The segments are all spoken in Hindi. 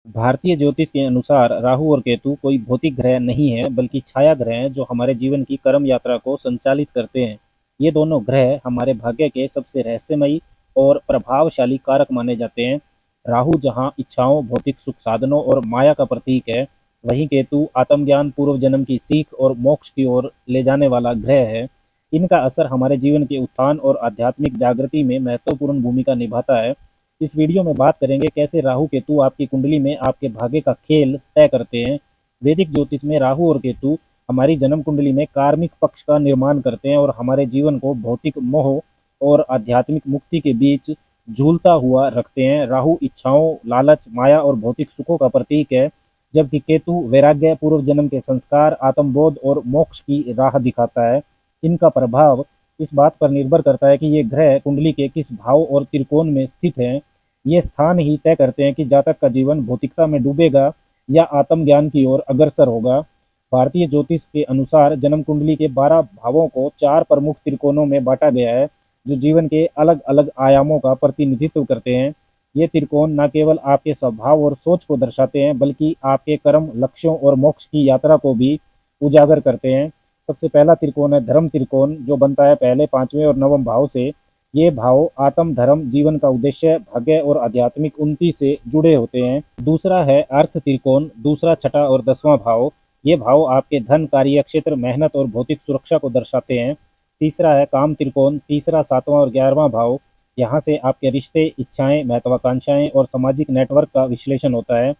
भारतीय ज्योतिष के अनुसार राहु और केतु कोई भौतिक ग्रह नहीं है, बल्कि छाया ग्रह हैं जो हमारे जीवन की कर्म यात्रा को संचालित करते हैं। ये दोनों ग्रह हमारे भाग्य के सबसे रहस्यमयी और प्रभावशाली कारक माने जाते हैं। राहु जहाँ इच्छाओं, भौतिक सुख साधनों और माया का प्रतीक है, वहीं केतु आत्मज्ञान, पूर्व जन्म की सीख और मोक्ष की ओर ले जाने वाला ग्रह है। इनका असर हमारे जीवन के उत्थान और आध्यात्मिक जागृति में महत्वपूर्ण भूमिका निभाता है। इस वीडियो में बात करेंगे कैसे राहु केतु आपकी कुंडली में आपके भाग्य का खेल तय करते हैं। वैदिक ज्योतिष में राहु और केतु हमारी जन्म कुंडली में कार्मिक पक्ष का निर्माण करते हैं और हमारे जीवन को भौतिक मोह और आध्यात्मिक मुक्ति के बीच झूलता हुआ रखते हैं। राहु इच्छाओं, लालच, माया और भौतिक सुखों का प्रतीक है, जबकि केतु वैराग्य, पूर्व जन्म के संस्कार, आत्मबोध और मोक्ष की राह दिखाता है। इनका प्रभाव इस बात पर निर्भर करता है कि ये ग्रह कुंडली के किस भाव और त्रिकोण में स्थित हैं। ये स्थान ही तय करते हैं कि जातक का जीवन भौतिकता में डूबेगा या आत्मज्ञान की ओर अग्रसर होगा। भारतीय ज्योतिष के अनुसार जन्म कुंडली के 12 भावों को 4 प्रमुख त्रिकोणों में बांटा गया है, जो जीवन के अलग अलग आयामों का प्रतिनिधित्व करते हैं। ये त्रिकोण न केवल आपके स्वभाव और सोच को दर्शाते हैं, बल्कि आपके कर्म, लक्ष्यों और मोक्ष की यात्रा को भी उजागर करते हैं। सबसे पहला त्रिकोण है धर्म त्रिकोण, जो बनता है पहले, पांचवें और नवम भाव से। ये भाव आत्म, धर्म, जीवन का उद्देश्य, भाग्य और आध्यात्मिक उन्नति से जुड़े होते हैं। दूसरा है अर्थ त्रिकोण, दूसरा, छठा और 10वां भाव। ये भाव आपके धन, कार्य क्षेत्र, मेहनत और भौतिक सुरक्षा को दर्शाते हैं। तीसरा है काम त्रिकोण, तीसरा, 7वां और 11वां भाव। यहाँ से आपके रिश्ते, इच्छाएं, महत्वाकांक्षाएं और सामाजिक नेटवर्क का विश्लेषण होता है।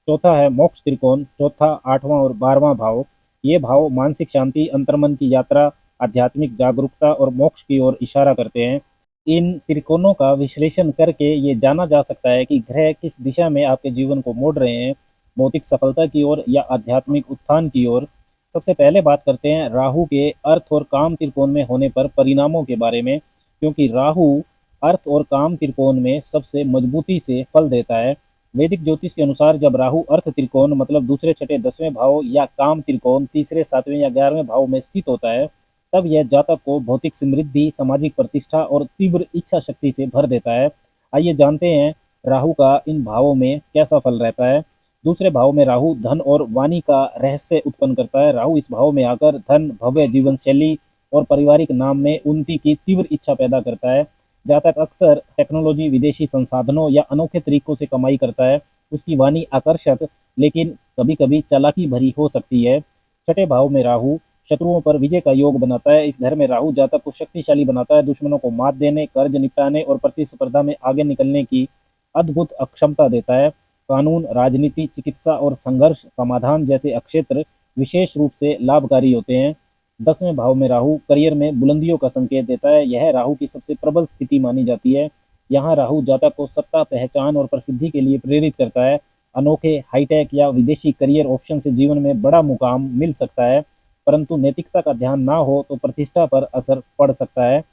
चौथा है मोक्ष त्रिकोण, चौथा, 8वां और 12वां भाव। ये भाव मानसिक शांति, अंतर्मन की यात्रा, आध्यात्मिक जागरूकता और मोक्ष की ओर इशारा करते हैं। इन त्रिकोणों का विश्लेषण करके ये जाना जा सकता है कि ग्रह किस दिशा में आपके जीवन को मोड़ रहे हैं, भौतिक सफलता की ओर या आध्यात्मिक उत्थान की ओर। सबसे पहले बात करते हैं राहु के अर्थ और काम त्रिकोण में होने पर परिणामों के बारे में, क्योंकि राहु अर्थ और काम त्रिकोण में सबसे मजबूती से फल देता है। वैदिक ज्योतिष के अनुसार जब राहु अर्थ त्रिकोण मतलब दूसरे, छठे, 10वें भाव या काम त्रिकोण तीसरे, 7वें या 11वें भाव में स्थित होता है, तब यह जातक को भौतिक समृद्धि, सामाजिक प्रतिष्ठा और तीव्र इच्छा शक्ति से भर देता है। आइए जानते हैं राहु का इन भावों में कैसा फल रहता है। दूसरे भाव में राहु धन और वाणी का रहस्य उत्पन्न करता है। राहु इस भाव में आकर धन, भव्य जीवन शैली और पारिवारिक नाम में उन्नति की तीव्र इच्छा पैदा करता है। जातक अक्सर टेक्नोलॉजी, विदेशी संसाधनों या अनोखे तरीकों से कमाई करता है। उसकी वाणी आकर्षक लेकिन कभी कभी चालाकी भरी हो सकती है। छठे भाव में राहु शत्रुओं पर विजय का योग बनाता है। इस घर में राहु जातक को शक्तिशाली बनाता है, दुश्मनों को मात देने, कर्ज निपटाने और प्रतिस्पर्धा में आगे निकलने की अद्भुत अक्षमता देता है। कानून, राजनीति, चिकित्सा और संघर्ष समाधान जैसे क्षेत्र विशेष रूप से लाभकारी होते हैं। 10वें भाव में राहु करियर में बुलंदियों का संकेत देता है। यह राहु की सबसे प्रबल स्थिति मानी जाती है। यहाँ राहु जातक को सत्ता, पहचान और प्रसिद्धि के लिए प्रेरित करता है। अनोखे, हाईटेक या विदेशी करियर ऑप्शन से जीवन में बड़ा मुकाम मिल सकता है, परंतु नैतिकता का ध्यान ना हो तो प्रतिष्ठा पर असर पड़ सकता है।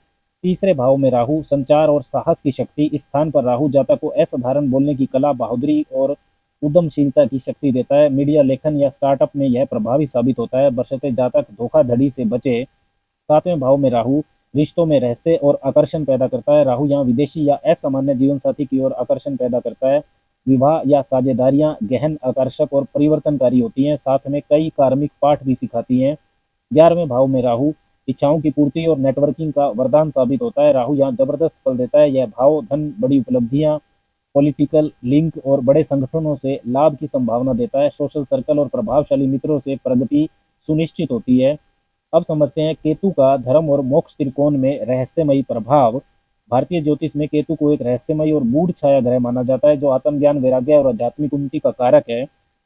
तीसरे भाव में राहु संचार और साहस की शक्ति। इस स्थान पर राहु जातक को असाधारण बोलने की कला, बहादुरी और उद्यमशीलता की शक्ति देता है। मीडिया, लेखन या स्टार्टअप में यह प्रभावी साबित होता है, बशर्ते जातक धोखाधड़ी से बचे। 7वें भाव में राहु रिश्तों में रहस्य और आकर्षण पैदा करता है। राहु यहाँ विदेशी या असामान्य जीवन साथी की ओर आकर्षण पैदा करता है। विवाह या साझेदारियां गहन, आकर्षक और परिवर्तनकारी होती हैं, साथ में कई कार्मिक पाठ भी सिखाती हैं। 11वें भाव में राहु इच्छाओं की पूर्ति और नेटवर्किंग का वरदान साबित होता है। राहु यहाँ जबरदस्त फल देता है। यह भाव धन, बड़ी उपलब्धियां, पॉलिटिकल लिंक और बड़े संगठनों से लाभ की संभावना देता है। सोशल सर्कल और प्रभावशाली मित्रों से प्रगति सुनिश्चित होती है। अब समझते हैं केतु का धर्म और मोक्ष त्रिकोण में रहस्यमयी प्रभाव। भारतीय ज्योतिष में केतु को एक रहस्यमयी और गूढ़ छाया ग्रह माना जाता है, जो आत्मज्ञान, वैराग्य और आध्यात्मिक उन्नति का कारक है।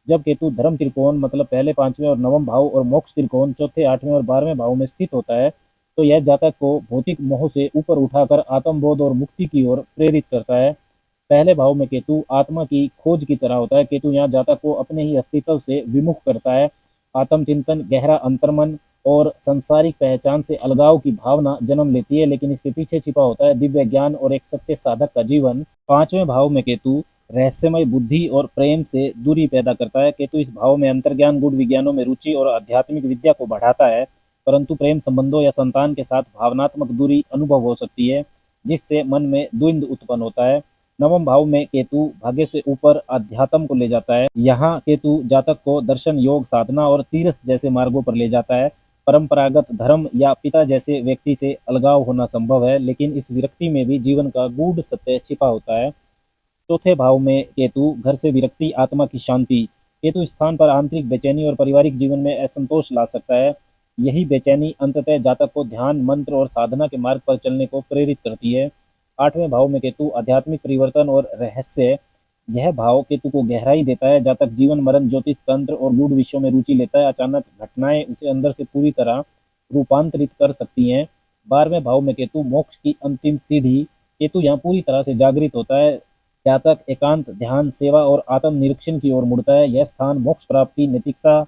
जब केतु धर्म त्रिकोण मतलब पहले, पांचवें और नवम भाव और मोक्ष त्रिकोण चौथे, 8वें और 12वें भाव में स्थित होता है, तो यह जातक को भौतिक मोह से ऊपर उठाकर आत्मबोध और मुक्ति की ओर प्रेरित करता है। पहले भाव में केतु आत्मा की खोज की तरह होता है। केतु यहाँ जातक को अपने ही अस्तित्व से विमुख करता है। आत्मचिंतन, गहरा अंतर्मन और संसारिक पहचान से अलगाव की भावना जन्म लेती है, लेकिन इसके पीछे छिपा होता है दिव्य ज्ञान और एक सच्चे साधक का जीवन। 5वें भाव में केतु रहस्यमय बुद्धि और प्रेम से दूरी पैदा करता है। केतु इस भाव में अंतर्ज्ञान, गूढ़ विज्ञानों में रुचि और आध्यात्मिक विद्या को बढ़ाता है, परंतु प्रेम संबंधों या संतान के साथ भावनात्मक दूरी अनुभव हो सकती है, जिससे मन में द्वंद्व उत्पन्न होता है। नवम भाव में केतु भाग्य से ऊपर अध्यात्म को ले जाता है। यहाँ केतु जातक को दर्शन, योग, साधना और तीर्थ जैसे मार्गों पर ले जाता है। परंपरागत धर्म या पिता जैसे व्यक्ति से अलगाव होना संभव है, लेकिन इस विरक्ति में भी जीवन का गूढ़ सत्य छिपा होता है। चौथे भाव में केतु, घर से विरक्ति, आत्मा की शांति। केतु स्थान पर आंतरिक बेचैनी और पारिवारिक जीवन में असंतोष ला सकता है। यही बेचैनी अंततः जातक को ध्यान, मंत्र और साधना के मार्ग पर चलने को प्रेरित करती है। आठवें भाव में केतु, आध्यात्मिक परिवर्तन और रहस्य। यह भाव केतु को गहराई देता है। जातक जीवन, मरण, ज्योतिष, तंत्र और गूढ़ विषयों में रुचि लेता है। अचानक घटनाएं उसे अंदर से पूरी तरह रूपांतरित कर सकती हैं। 12वें भाव में केतु, मोक्ष की अंतिम सीढ़ी। केतु यहाँ पूरी तरह से जागृत होता है। जातक एकांत, ध्यान, सेवा और आत्म निरीक्षण की ओर मुड़ता है। यह स्थान मोक्ष प्राप्ति, नैतिकता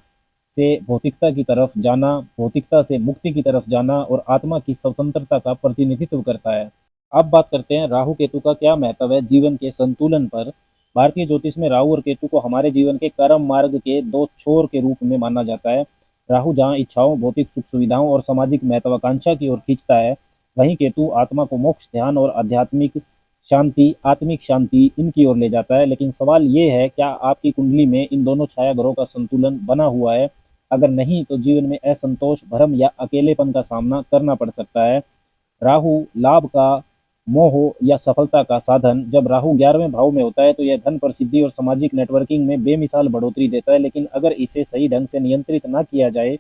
से भौतिकता की तरफ जाना, भौतिकता से मुक्ति की तरफ जाना और आत्मा की स्वतंत्रता का प्रतिनिधित्व करता है। अब बात करते हैं राहु केतु का क्या महत्व है जीवन के संतुलन पर। भारतीय ज्योतिष में राहु और केतु को हमारे जीवन के कर्म मार्ग के दो छोर के रूप में माना जाता है। राहु जहाँ इच्छाओं, भौतिक सुख सुविधाओं और सामाजिक महत्वाकांक्षा की ओर खींचता है, वहीं केतु आत्मा को मोक्ष, ध्यान और आध्यात्मिक शांति, आत्मिक शांति इनकी ओर ले जाता है। लेकिन सवाल ये है, क्या आपकी कुंडली में इन दोनों छाया ग्रहों का संतुलन बना हुआ है? अगर नहीं, तो जीवन में असंतोष, भ्रम या अकेलेपन का सामना करना पड़ सकता है। राहु लाभ का, मोह या सफलता का साधन। जब राहु 11वें भाव में होता है तो यह धन, प्रसिद्धि और सामाजिक नेटवर्किंग में बेमिसाल बढ़ोतरी देता है। लेकिन अगर इसे सही ढंग से नियंत्रित ना किया जाए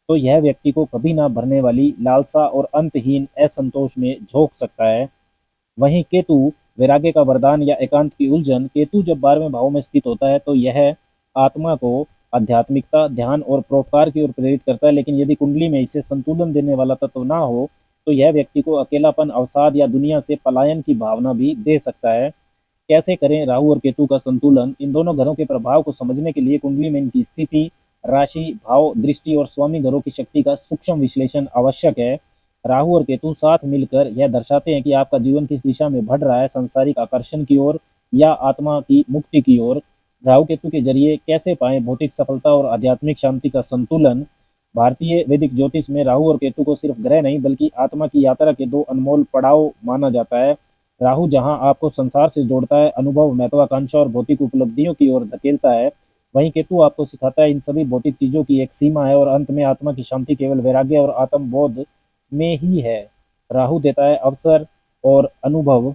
तो यह व्यक्ति को कभी ना भरने वाली लालसा और अंतहीन असंतोष में झोंक सकता है। वहीं केतु, वैराग्य का वरदान या एकांत की उलझन। केतु जब 12वें भाव में स्थित होता है तो यह आत्मा को आध्यात्मिकता, ध्यान और परोपकार की ओर प्रेरित करता है। लेकिन यदि कुंडली में इसे संतुलन देने वाला तत्व ना हो तो यह व्यक्ति को अकेलापन, अवसाद या दुनिया से पलायन की भावना भी दे सकता है। कैसे करें राहु और केतु का संतुलन? इन दोनों घरों के प्रभाव को समझने के लिए कुंडली में इनकी स्थिति, राशि, भाव, दृष्टि और स्वामी घरों की शक्ति का सूक्ष्म विश्लेषण आवश्यक है। राहु और केतु साथ मिलकर यह दर्शाते हैं कि आपका जीवन किस दिशा में बढ़ रहा है, सांसारिक आकर्षण की ओर या आत्मा की मुक्ति की ओर। राहु केतु के जरिए कैसे पाएं भौतिक सफलता और आध्यात्मिक शांति का संतुलन? भारतीय वैदिक ज्योतिष में राहु और केतु को सिर्फ ग्रह नहीं बल्कि आत्मा की यात्रा के दो अनमोल पड़ाव माना जाता है। राहु जहां आपको संसार से जोड़ता है, अनुभव, महत्वाकांक्षा और भौतिक उपलब्धियों की ओर धकेलता है, वहीं केतु आपको सिखाता है इन सभी भौतिक चीजों की एक सीमा है और अंत में आत्मा की शांति केवल वैराग्य और आत्मबोध में ही है। राहु देता है अवसर और अनुभव।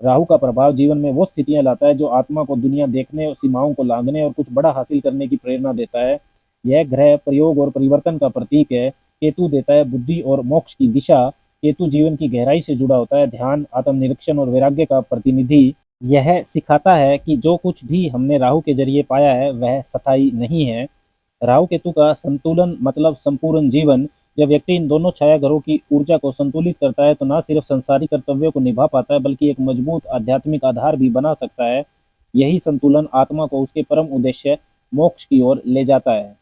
राहु का प्रभाव जीवन में वो स्थितियां लाता है जो आत्मा को दुनिया देखने, सीमाओं को लांघने और कुछ बड़ा हासिल करने की प्रेरणा देता है। यह ग्रह प्रयोग और परिवर्तन का प्रतीक है। केतु देता है बुद्धि और मोक्ष की दिशा। केतु जीवन की गहराई से जुड़ा होता है, ध्यान, आत्मनिरीक्षण और वैराग्य का प्रतिनिधि। यह सिखाता है कि जो कुछ भी हमने राहु के जरिए पाया है वह स्थायी नहीं है। राहु केतु का संतुलन मतलब संपूर्ण जीवन। जब व्यक्ति इन दोनों छाया ग्रहों की ऊर्जा को संतुलित करता है तो न सिर्फ संसारिक कर्तव्यों को निभा पाता है बल्कि एक मजबूत आध्यात्मिक आधार भी बना सकता है। यही संतुलन आत्मा को उसके परम उद्देश्य मोक्ष की ओर ले जाता है।